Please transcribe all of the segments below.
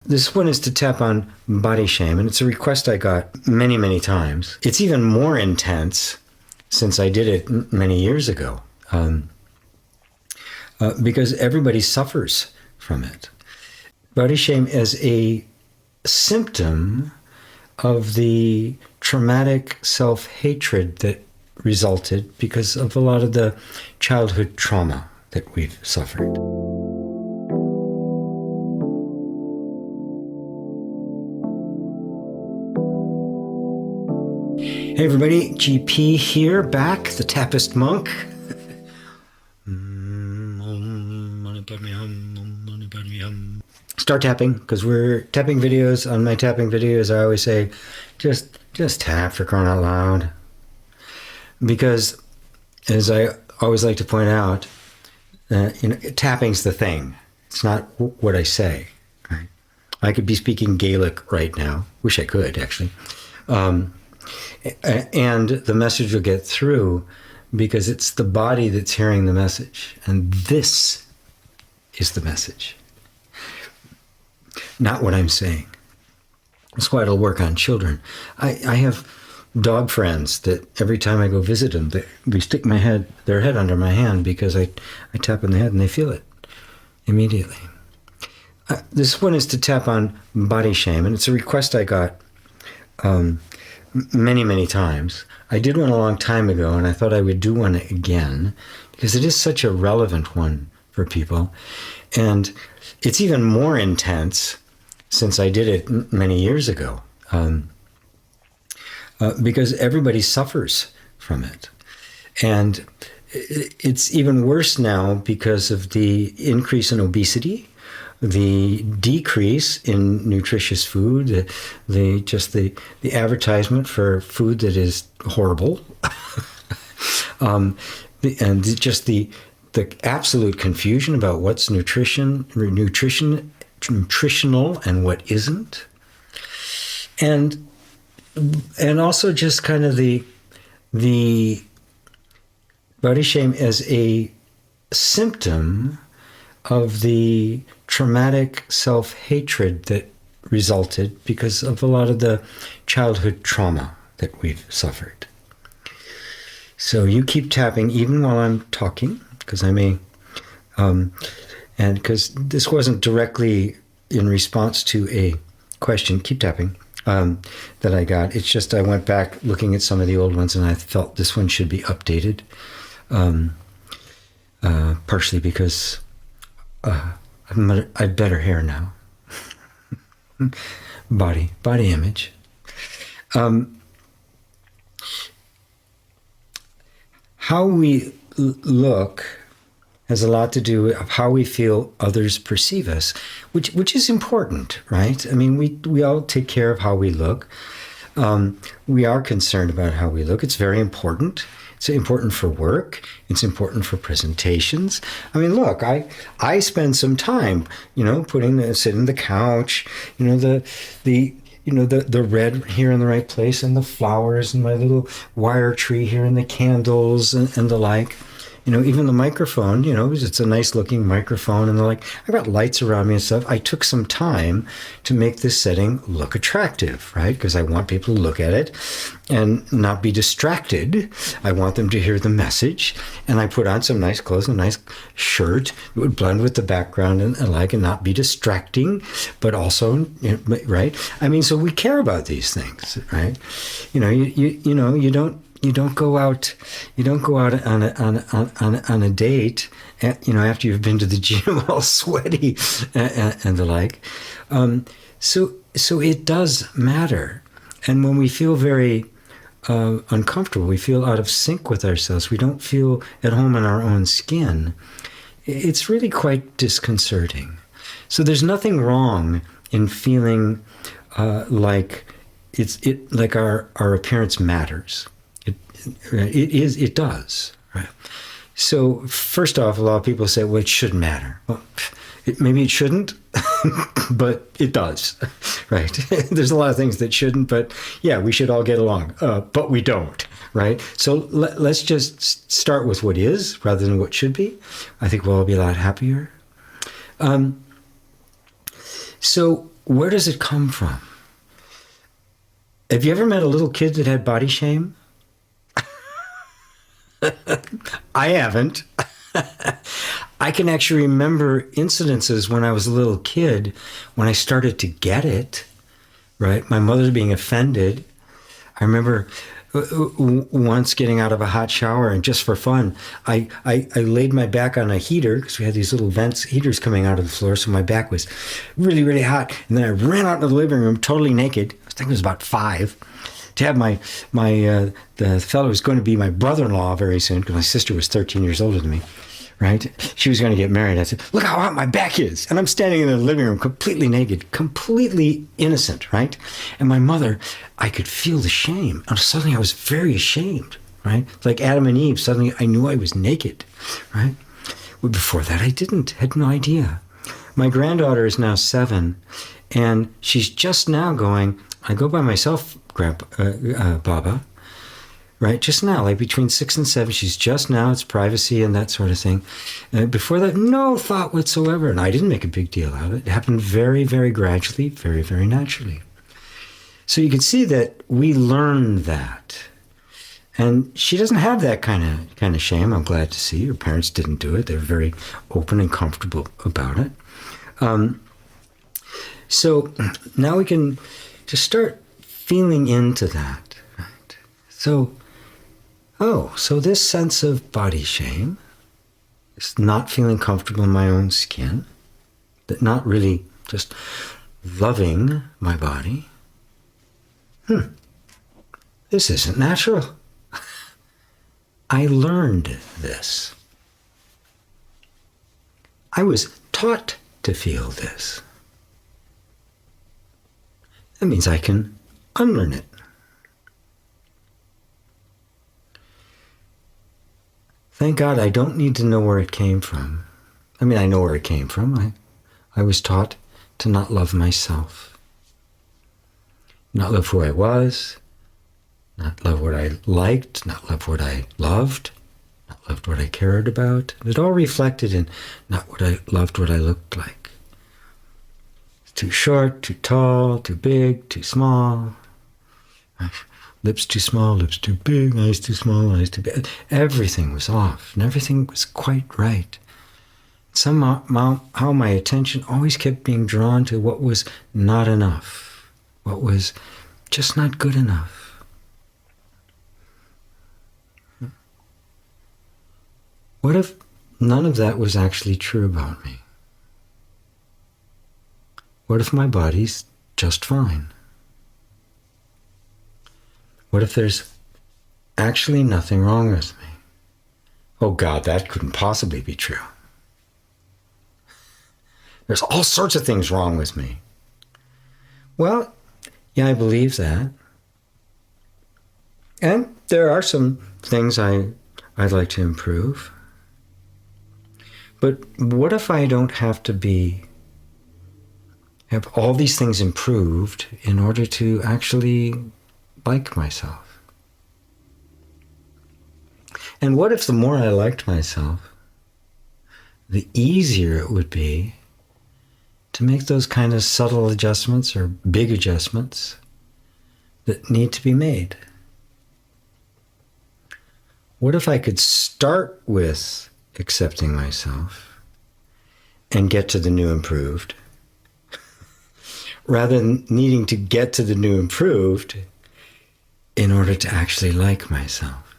This one is to tap on body shame, and it's a request I got many, many times. It's even more intense since I did it many years ago, because everybody suffers from it. Body shame as a symptom of the traumatic self-hatred that resulted because of a lot of the childhood trauma that we've suffered. Hey everybody, GP here, back, the Tappist monk. Start tapping, because we're tapping videos. On my tapping videos, I always say, just tap, for crying out loud. Because, as I always like to point out, tapping's the thing. It's not what I say. Right? I could be speaking Gaelic right now. Wish I could, actually. And the message will get through because it's the body that's hearing the message. And this is the message, not what I'm saying. That's why it'll work on children. I have dog friends that every time I go visit them, they stick their head under my hand because I tap on the head and they feel it immediately. This one is to tap on body shame, and it's a request I got many, many times. I did one a long time ago, and I thought I would do one again because it is such a relevant one for people. And it's even more intense since I did it many years ago, because everybody suffers from it. And it's even worse now because of the increase in obesity, the decrease in nutritious food, the advertisement for food that is horrible, and just the absolute confusion about what's nutritional and what isn't, and also just kind of the body shame as a symptom of the traumatic self-hatred that resulted because of a lot of the childhood trauma that we've suffered. So you keep tapping even while I'm talking, because I may, and because this wasn't directly in response to a question, keep tapping, that I got. It's just I went back looking at some of the old ones and I felt this one should be updated, partially because I've better hair now. Body image. How we look has a lot to do with how we feel others perceive us, which is important, right? I mean, we all take care of how we look. We are concerned about how we look. It's very important. It's important for work. It's important for presentations. I mean, look, I spend some time, sitting on the couch, the red here in the right place and the flowers and my little wire tree here and the candles and the like. Even the microphone, it's a nice looking microphone and the like. I've got lights around me and stuff. I took some time to make this setting look attractive, right? Because I want people to look at it and not be distracted. I want them to hear the message. And I put on some nice clothes, a nice shirt. It would blend with the background and like and not be distracting, but also, right? I mean, so we care about these things, right? You don't go out on a date, after you've been to the gym all sweaty and the like. So it does matter. And when we feel very uncomfortable, we feel out of sync with ourselves, we don't feel at home in our own skin, it's really quite disconcerting. So there's nothing wrong in feeling like our appearance matters. It does. Right? So first off, a lot of people say, well, it shouldn't matter. Well, maybe it shouldn't, but it does, right? There's a lot of things that shouldn't, but yeah, we should all get along, but we don't, right? So let's just start with what is rather than what should be. I think we'll all be a lot happier. So where does it come from? Have you ever met a little kid that had body shame? I haven't. I can actually remember incidences when I was a little kid, when I started to get it, right? My mother being offended. I remember once getting out of a hot shower, and just for fun, I laid my back on a heater, because we had these little heaters coming out of the floor, so my back was really, really hot. And then I ran out into the living room totally naked. I think it was about 5, to have the fellow who was going to be my brother-in-law very soon, because my sister was 13 years older than me, right? She was going to get married. I said, look how hot my back is. And I'm standing in the living room completely naked, completely innocent, right? And my mother, I could feel the shame. And suddenly I was very ashamed, right? Like Adam and Eve, suddenly I knew I was naked, right? Well, before that, I didn't, had no idea. My granddaughter is now 7, and she's just now going, I go by myself, Baba, right? Just now, like between 6 and 7, she's just now, it's privacy and that sort of thing. Before that, no thought whatsoever. And I didn't make a big deal out of it. It happened very, very gradually, very, very naturally. So you can see that we learn that. And she doesn't have that kind of shame, I'm glad to see. Her parents didn't do it. They're very open and comfortable about it. So now we can just start feeling into that. Right? So this sense of body shame, is not feeling comfortable in my own skin, that not really just loving my body. This isn't natural. I learned this. I was taught to feel this. That means I can unlearn it. Thank God I don't need to know where it came from. I mean, I know where it came from. I was taught to not love myself. Not love who I was, not love what I liked, not love what I loved, not loved what I cared about. It all reflected in not what I loved, what I looked like. Too short, too tall, too big, too small. Lips too small, lips too big, eyes too small, eyes too big. Everything was off, and everything was quite right. Somehow my attention always kept being drawn to what was not enough, what was just not good enough. What if none of that was actually true about me? What if my body's just fine? What if there's actually nothing wrong with me? Oh God, that couldn't possibly be true. There's all sorts of things wrong with me. Well, yeah, I believe that. And there are some things I'd like to improve. But what if I don't have to have all these things improved in order to actually like myself? And what if the more I liked myself, the easier it would be to make those kind of subtle adjustments or big adjustments that need to be made? What if I could start with accepting myself and get to the new improved, rather than needing to get to the new improved in order to actually like myself?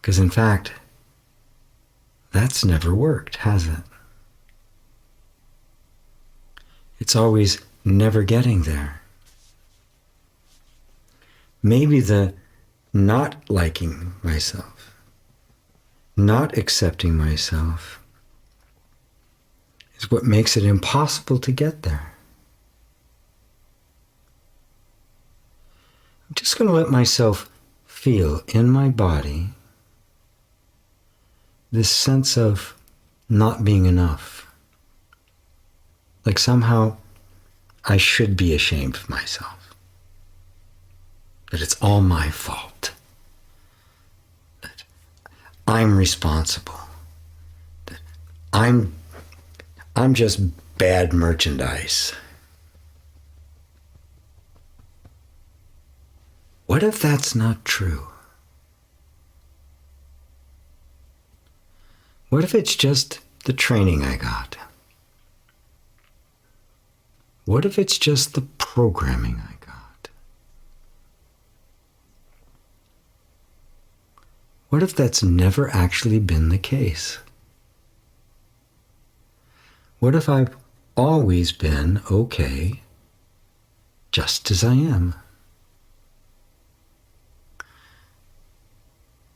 Because in fact, that's never worked, has it? It's always never getting there. Maybe the not liking myself, not accepting myself, is what makes it impossible to get there. I'm just going to let myself feel in my body this sense of not being enough. Like somehow I should be ashamed of myself. That it's all my fault. I'm responsible. That I'm I'm just bad merchandise. What if that's not true? What if it's just the training I got? What if it's just the programming I got? What if that's never actually been the case? What if I've always been okay just as I am?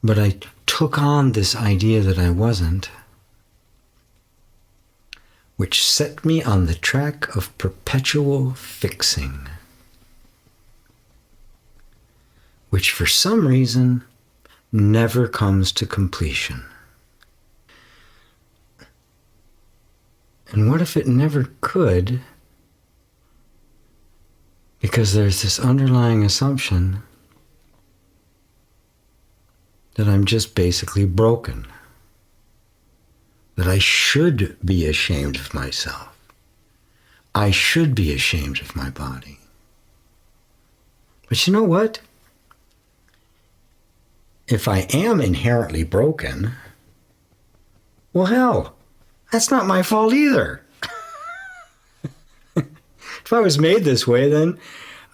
But I took on this idea that I wasn't, which set me on the track of perpetual fixing, which for some reason never comes to completion. And what if it never could? Because there's this underlying assumption that I'm just basically broken, that I should be ashamed of myself. I should be ashamed of my body. But you know what? If I am inherently broken, well, hell, that's not my fault either. If I was made this way, then,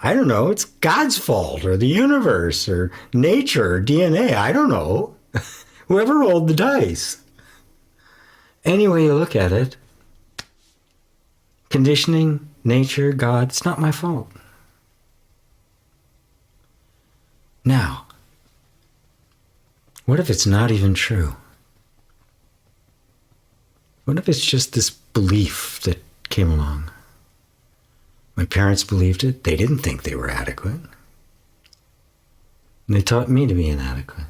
I don't know, it's God's fault, or the universe, or nature, or DNA, I don't know. Whoever rolled the dice. Any way you look at it, conditioning, nature, God, it's not my fault. Now, what if it's not even true? What if it's just this belief that came along? My parents believed it. They didn't think they were adequate. And they taught me to be inadequate.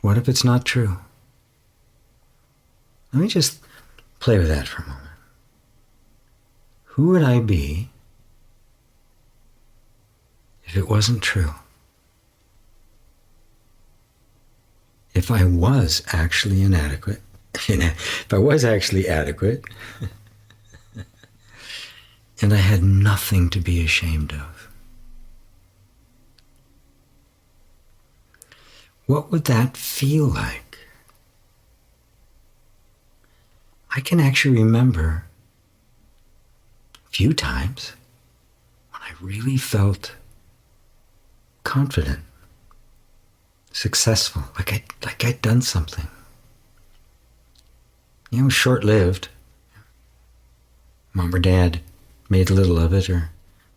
What if it's not true? Let me just play with that for a moment. Who would I be if it wasn't true? If I was actually inadequate, if I was actually adequate, and I had nothing to be ashamed of, what would that feel like? I can actually remember a few times when I really felt confident, successful, like I'd done something. You know, short-lived. Mom or dad made little of it, or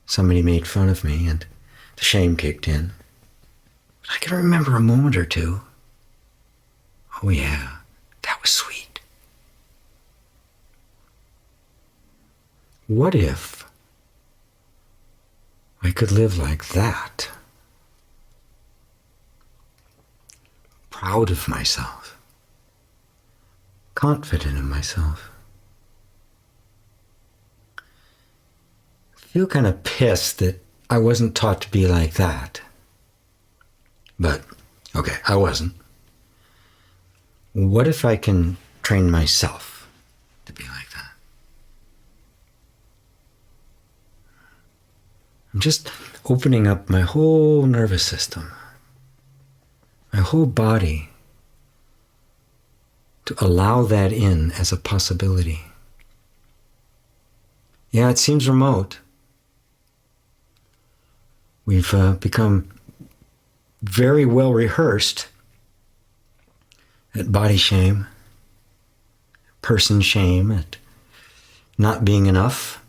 somebody made fun of me, and the shame kicked in. But I can remember a moment or two. Oh yeah, that was sweet. What if I could live like that? Proud of myself. Confident in myself. I feel kind of pissed that I wasn't taught to be like that. But, okay, I wasn't. What if I can train myself to be like that? I'm just opening up my whole nervous system, my whole body, to allow that in as a possibility. Yeah, it seems remote. We've become very well rehearsed at body shame, person shame, at not being enough.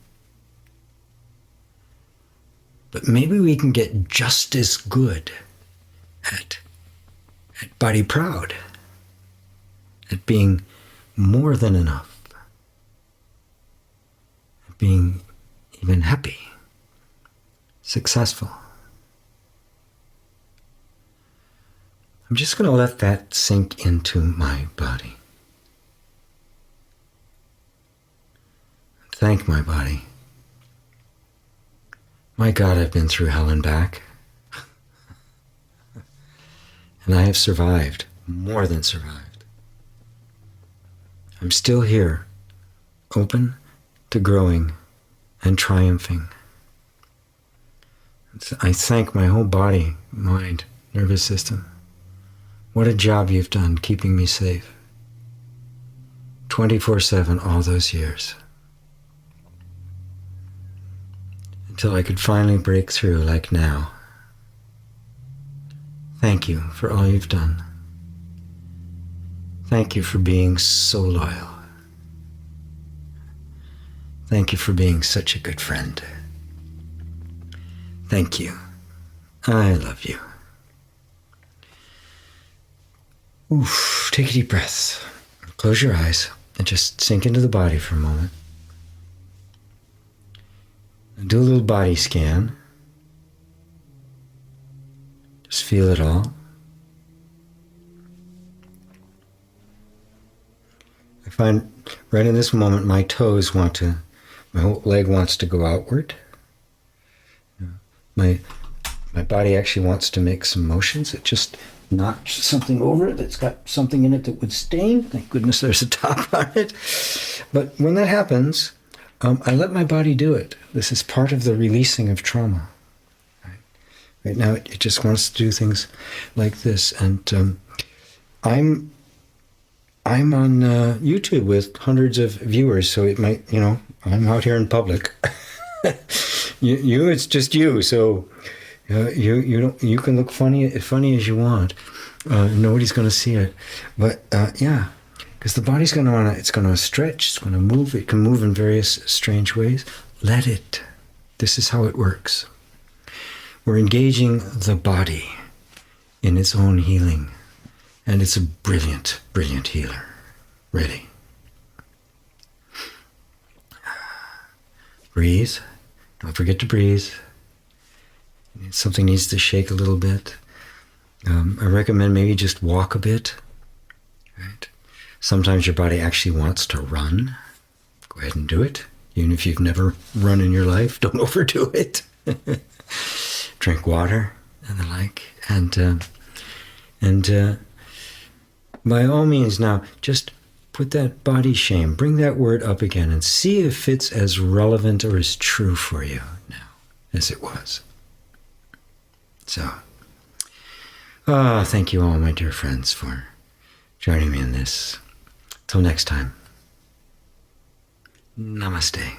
But maybe we can get just as good at body proud, at being more than enough, at being even happy, successful. I'm just going to let that sink into my body. Thank my body. My God, I've been through hell and back. And I have survived, more than survived. I'm still here, open to growing and triumphing. I thank my whole body, mind, nervous system. What a job you've done keeping me safe. 24/7 all those years. Until I could finally break through like now. Thank you for all you've done. Thank you for being so loyal. Thank you for being such a good friend. Thank you. I love you. Oof, take a deep breath. Close your eyes and just sink into the body for a moment. And do a little body scan. Just feel it all. I find right in this moment my toes my whole leg wants to go outward. My body actually wants to make some motions. It just knocks something over it that's got something in it that would stain. Thank goodness there's a top on it. But when that happens, I let my body do it. This is part of the releasing of trauma. Right now, it just wants to do things like this. And I'm on YouTube with hundreds of viewers, so it might, I'm out here in public. It's just you. So you can look funny as you want. Nobody's going to see it. But yeah, because the body's going to it's going to stretch, it's going to move. It can move in various strange ways. Let it. This is how it works. We're engaging the body in its own healing. And it's a brilliant, brilliant healer. Ready. Breathe. Don't forget to breathe. Something needs to shake a little bit. I recommend maybe just walk a bit. Right? Sometimes your body actually wants to run. Go ahead and do it. Even if you've never run in your life, don't overdo it. Drink water and the like. And by all means now, just put that body shame, bring that word up again and see if it's as relevant or as true for you now as it was. So, thank you all, my dear friends, for joining me in this. Till next time. Namaste.